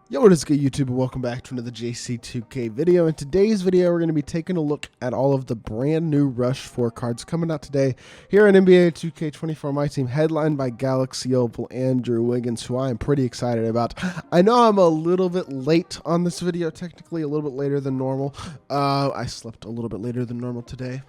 Yo, what is good, YouTube, and welcome back to another JC2K video. In today's video, we're going to be taking a look at all of the brand new Rush 4 cards coming out today here in NBA 2K24 MyTEAM, headlined by Galaxy Opal Andrew Wiggins, who I am pretty excited about. I know I'm a little bit late on this video, technically a little bit later than normal. I slept a little bit later than normal today.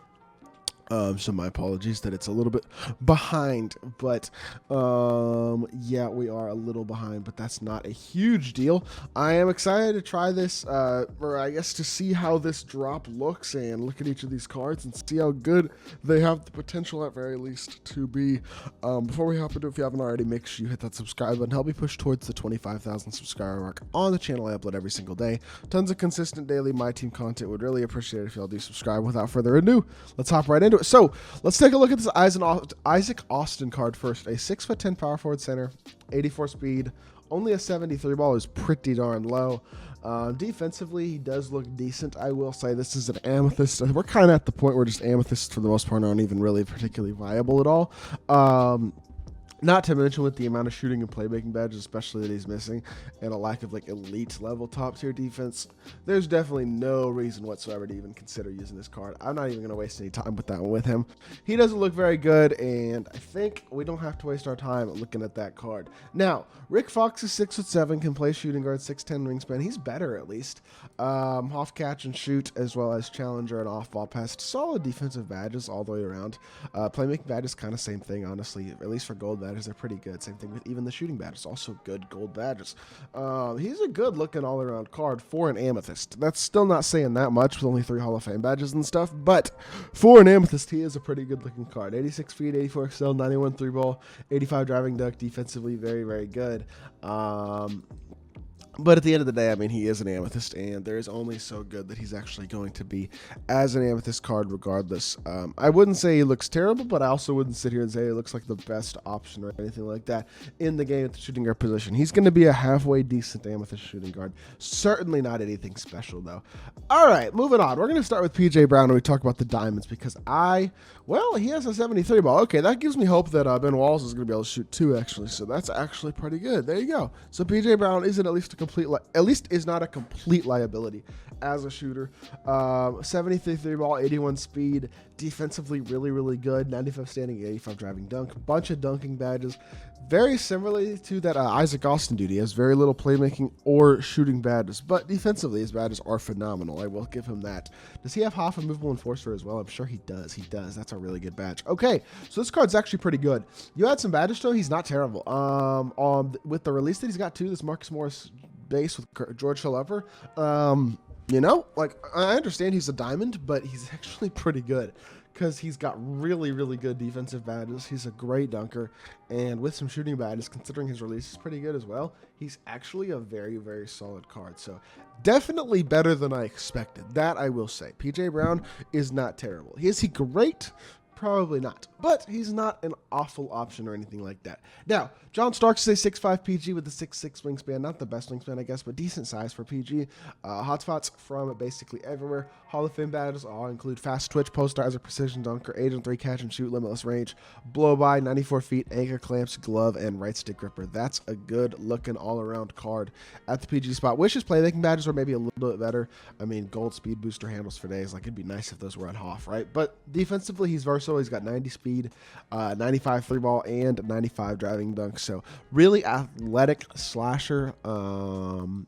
So my apologies that it's a little bit behind, but yeah, we are a little behind, but that's not a huge deal. I am excited to try this, or I guess to see how this drop looks and look at each of these cards and see how good they have the potential at very least to be. Before we hop into it, if you haven't already, make sure you hit that subscribe button. Help me push towards the 25,000 subscriber mark on the channel. I upload every single day. Tons of consistent daily MyTEAM content. Would really appreciate it if y'all do subscribe. Without further ado, let's hop right into it. So let's take a look at this Isaac Austin card first. A 6'10" power forward center, 84 speed, only a 73 ball is pretty darn low. Defensively, he does look decent. I will say this is an amethyst. We're kind of at the point where just amethysts for the most part aren't even really particularly viable at all. Not to mention with the amount of shooting and playmaking badges, especially that he's missing, and a lack of like elite level top tier defense, there's definitely no reason whatsoever to even consider using this card. I'm not even going to waste any time with that one with him. He doesn't look very good, and I think we don't have to waste our time looking at that card. Now, Rick Fox is 6'7", can play shooting guard, 6'10" wingspan. He's better at least. Off catch and shoot, as well as challenger and off ball pass. Solid defensive badges all the way around. Playmaking badges, kind of same thing, honestly, at least for gold badges. They're pretty good. Same thing with even the shooting badges, also good gold badges. He's a good looking all around card for an amethyst. That's still not saying that much with only 3 Hall of Fame badges and stuff, but for an amethyst, he is a pretty good looking card. 86 feet, 84 excel, 91 3 ball, 85 driving dunk, defensively very, very good. But at the end of the day, I mean, he is an amethyst, and there is only so good that he's actually going to be as an amethyst card regardless. I wouldn't say he looks terrible, but I also wouldn't sit here and say he looks like the best option or anything like that in the game at the shooting guard position. He's going to be a halfway decent amethyst shooting guard. Certainly not anything special, though. All right, moving on. We're going to start with PJ Brown when we talk about the diamonds because he has a 73 ball. Okay, that gives me hope that Ben Wallace is going to be able to shoot 2, actually, so that's actually pretty good. There you go. So PJ Brown isn't is not a complete liability as a shooter. 73 3 ball, 81 speed, defensively really, really good, 95 standing, 85 driving dunk, bunch of dunking badges. Very similarly to that Isaac Austin dude. He has very little playmaking or shooting badges, but defensively his badges are phenomenal. I will give him that. Does he have half a movable enforcer as well? I'm sure he does. He does. That's a really good badge. Okay, so this card's actually pretty good. You add some badges though, he's not terrible. With the release that he's got too, this Marcus Morris base with George Hill. You know, like, I understand he's a diamond, but he's actually pretty good because he's got really, really good defensive badges. He's a great dunker, and with some shooting badges, considering his release is pretty good as well, he's actually a very, very solid card. So definitely better than I expected. That I will say. PJ Brown is not terrible. Is he great? Probably not, but he's not an awful option or anything like that. Now, John Starks is a 6'5" PG with a 6'6" wingspan. Not the best wingspan, I guess, but decent size for PG. Hotspots from basically everywhere. Hall of Fame badges all include fast twitch, posterizer, precision dunker, agent 3 catch and shoot, limitless range, blow by, 94 feet, anchor clamps, glove, and right stick gripper. That's a good looking all around card at the PG spot. Wish his playmaking badges were maybe a little bit better. I mean, gold speed booster handles for days. Like, it'd be nice if those were on Hoff, right? But defensively, he's versatile. He's got 90 speed, 95 3 ball, and 95 driving dunk. So really athletic slasher who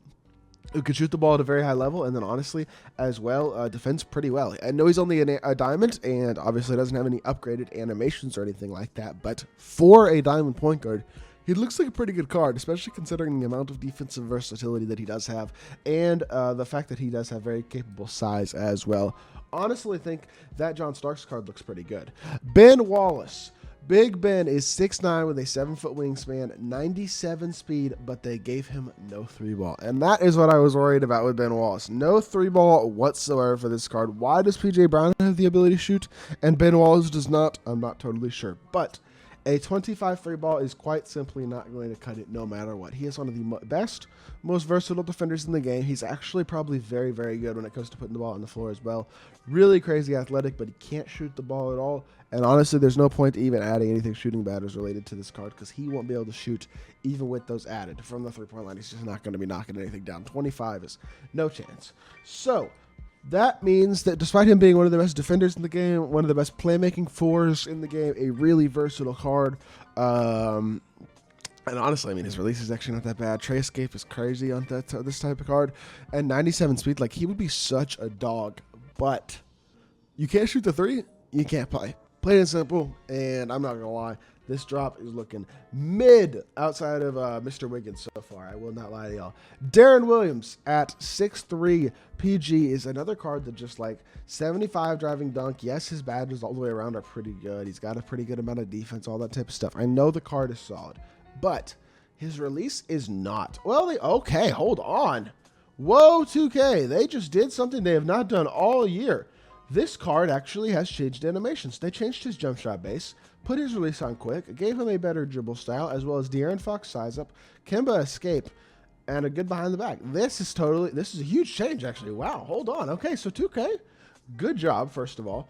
can shoot the ball at a very high level, and then honestly as well defends pretty well. I know he's only a diamond and obviously doesn't have any upgraded animations or anything like that, but for a diamond point guard, he looks like a pretty good card, especially considering the amount of defensive versatility that he does have and the fact that he does have very capable size as well. Honestly, think that John Starks card looks pretty good. Ben Wallace. Big Ben is 6'9" with a 7-foot wingspan, 97 speed, but they gave him no 3-ball. And that is what I was worried about with Ben Wallace. No 3-ball whatsoever for this card. Why does PJ Brown have the ability to shoot and Ben Wallace does not? I'm not totally sure. But A 25 free ball is quite simply not going to cut it no matter what. He is one of the best, most versatile defenders in the game. He's actually probably very, very good when it comes to putting the ball on the floor as well. Really crazy athletic, but he can't shoot the ball at all. And honestly, there's no point to even adding anything shooting batters related to this card because he won't be able to shoot even with those added from the three-point line. He's just not going to be knocking anything down. 25 is no chance. So that means that despite him being one of the best defenders in the game, one of the best playmaking fours in the game, a really versatile card. And honestly, I mean, his release is actually not that bad. Tray escape is crazy on this type of card. And 97 speed, like, he would be such a dog. But you can't shoot the three, you can't play. Plain and simple, and I'm not going to lie, this drop is looking mid outside of Mr. Wiggins so far. I will not lie to y'all. Darren Williams at 6'3", PG is another card that just like 75 driving dunk. Yes, his badges all the way around are pretty good. He's got a pretty good amount of defense, all that type of stuff. I know the card is solid, but his release is not. Well, okay, hold on. Whoa, 2K. They just did something they have not done all year. This card actually has changed animations. They changed his jump shot base, put his release on quick, gave him a better dribble style, as well as De'Aaron Fox size up, Kemba escape, and a good behind the back. This is a huge change, actually. Wow, hold on. Okay, so 2K, good job, first of all,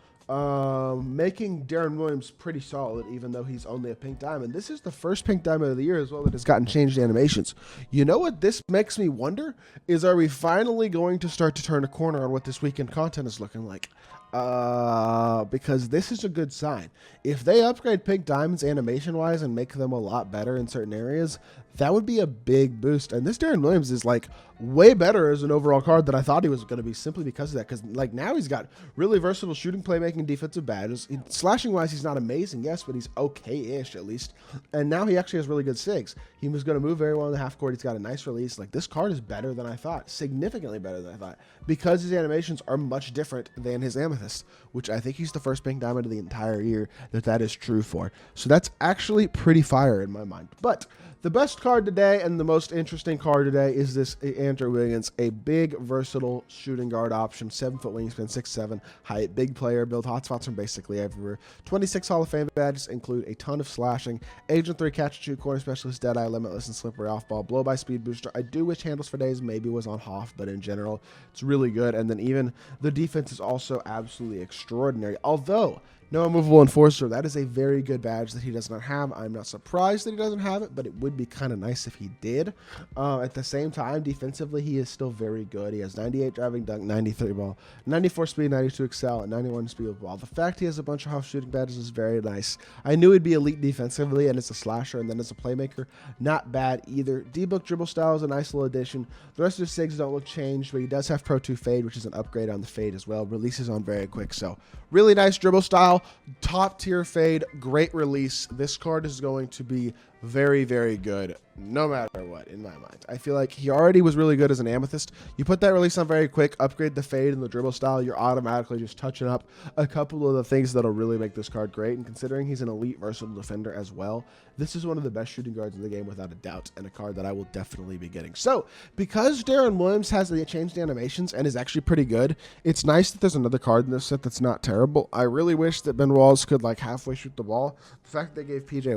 making Darren Williams pretty solid, even though he's only a pink diamond. This is the first pink diamond of the year as well that has gotten changed animations. You know what this makes me wonder is, are we finally going to start to turn a corner on what this weekend content is looking like? Because this is a good sign. If they upgrade pink diamonds animation-wise and make them a lot better in certain areas, that would be a big boost. And this Darren Williams is like way better as an overall card than I thought he was going to be, simply because of that. Because like now he's got really versatile shooting, playmaking, defensive badges. Slashing-wise, he's not amazing, yes, but he's okay-ish at least. And now he actually has really good sigs. He was going to move very well in the half court. He's got a nice release. Like, this card is better than I thought, significantly better than I thought, because his animations are much different than his amethyst, which I think he's the first pink diamond of the entire year that is true for. So that's actually pretty fire in my mind. But the best card today and the most interesting card today is this Andrew Wiggins, a big, versatile shooting guard option, 7-foot wingspan, 6'7", height, big player, build hotspots from basically everywhere. 26 Hall of Fame badges include a ton of slashing, Agent 3 catch and shoot, corner specialist, deadeye, limitless, and slippery off ball, blow by speed booster. I do wish handles for days maybe was on Hoff, but in general, it's really good. And then even the defense is also absolutely extraordinary. Although no immovable enforcer, that is a very good badge that he does not have. I'm not surprised that he doesn't have it, but it would be kind of nice if he did. At the same time, defensively, he is still very good. He has 98 driving dunk, 93 ball, 94 speed, 92 excel, and 91 speed with ball. The fact he has a bunch of half shooting badges is very nice. I knew he'd be elite defensively, and as a slasher, and then as a playmaker, not bad either. D-Book dribble style is a nice little addition. The rest of his sigs don't look changed, but he does have Pro 2 fade, which is an upgrade on the fade as well. Releases on very quick, so really nice dribble style. Top tier fade, great release. This card is going to be very, very good no matter what, in my mind. I feel like he already was really good as an amethyst. You put that release on very quick, upgrade the fade and the dribble style, you're automatically just touching up a couple of the things that'll really make this card great. And considering he's an elite versatile defender as well, this is one of the best shooting guards in the game without a doubt, and a card that I will definitely be getting. So because Darren Williams has the changed animations and is actually pretty good, it's nice that there's another card in this set that's not terrible. I really wish that Ben Wallace could like halfway shoot the ball. The fact that they gave PJ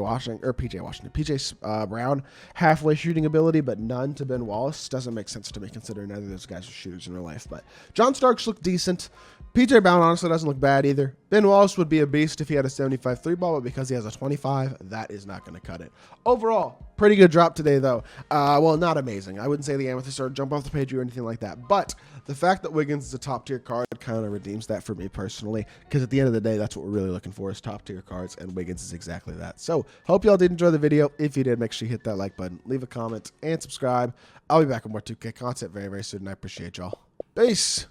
Brown halfway shooting ability, but none to Ben Wallace, doesn't make sense to me, considering neither of those guys are shooters in real life. But John Starks look decent. PJ Brown honestly doesn't look bad either. Ben Wallace would be a beast if he had a 75 3-ball, but because he has a 25, that is not going to cut it. Overall, pretty good drop today, though. Well, not amazing. I wouldn't say the Amethyst or jump off the page or anything like that, but the fact that Wiggins is a top-tier card kind of redeems that for me personally, because at the end of the day, that's what we're really looking for, is top-tier cards, and Wiggins is exactly that. So, hope y'all did enjoy the video. If you did, make sure you hit that like button, leave a comment, and subscribe. I'll be back with more 2K content very, very soon, and I appreciate y'all. Peace!